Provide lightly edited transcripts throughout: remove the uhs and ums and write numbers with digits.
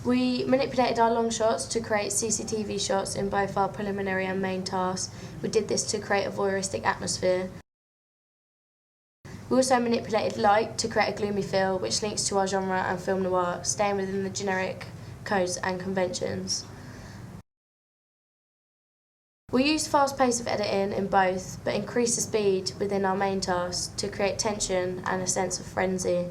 We manipulated our long shots to create CCTV shots in both our preliminary and main tasks. We did this to create a voyeuristic atmosphere. We also manipulated light to create a gloomy feel, which links to our genre and film noir, staying within the generic codes and conventions. We used fast pace of editing in both, but increased the speed within our main task to create tension and a sense of frenzy.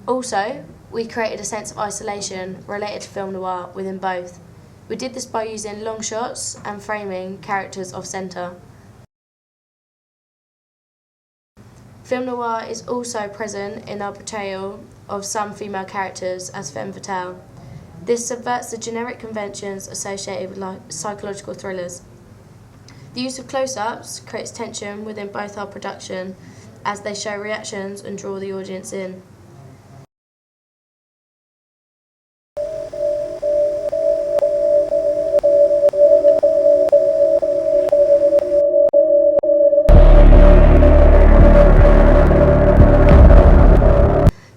Also, we created a sense of isolation related to film noir within both. We did this by using long shots and framing characters off-centre. Film noir is also present in our portrayal of some female characters as femme fatale. This subverts the generic conventions associated with psychological thrillers. The use of close-ups creates tension within both our production as they show reactions and draw the audience in.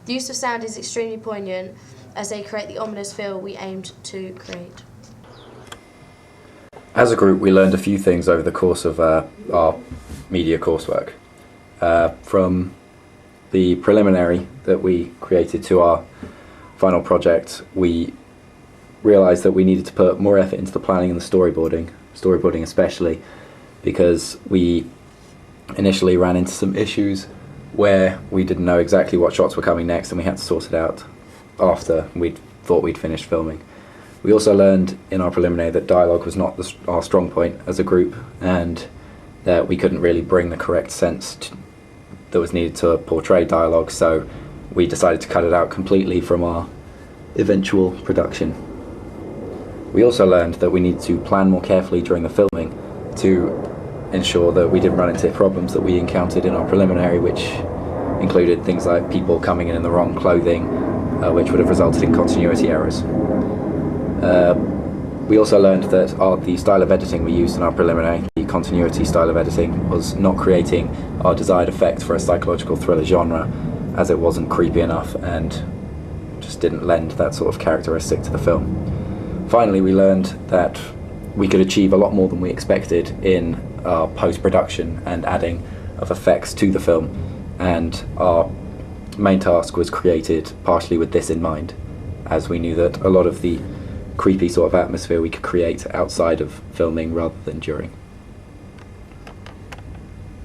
The use of sound is extremely poignant as they create the ominous feel we aimed to create. As a group, we learned a few things over the course of our media coursework. From the preliminary that we created to our final project, we realised that we needed to put more effort into the planning and the storyboarding especially, because we initially ran into some issues where we didn't know exactly what shots were coming next and we had to sort it out after we thought we'd finished filming. We also learned in our preliminary that dialogue was not our strong point as a group, and that we couldn't really bring the correct sense that was needed to portray dialogue, so we decided to cut it out completely from our eventual production. We also learned that we needed to plan more carefully during the filming to ensure that we didn't run into problems that we encountered in our preliminary, which included things like people coming in the wrong clothing, which would have resulted in continuity errors. We also learned that the style of editing we used in our preliminary, the continuity style of editing, was not creating our desired effect for a psychological thriller genre, as it wasn't creepy enough and just didn't lend that sort of characteristic to the film. Finally, we learned that we could achieve a lot more than we expected in our post-production and adding of effects to the film, and our main task was created partially with this in mind, as we knew that a lot of the creepy sort of atmosphere we could create outside of filming rather than during.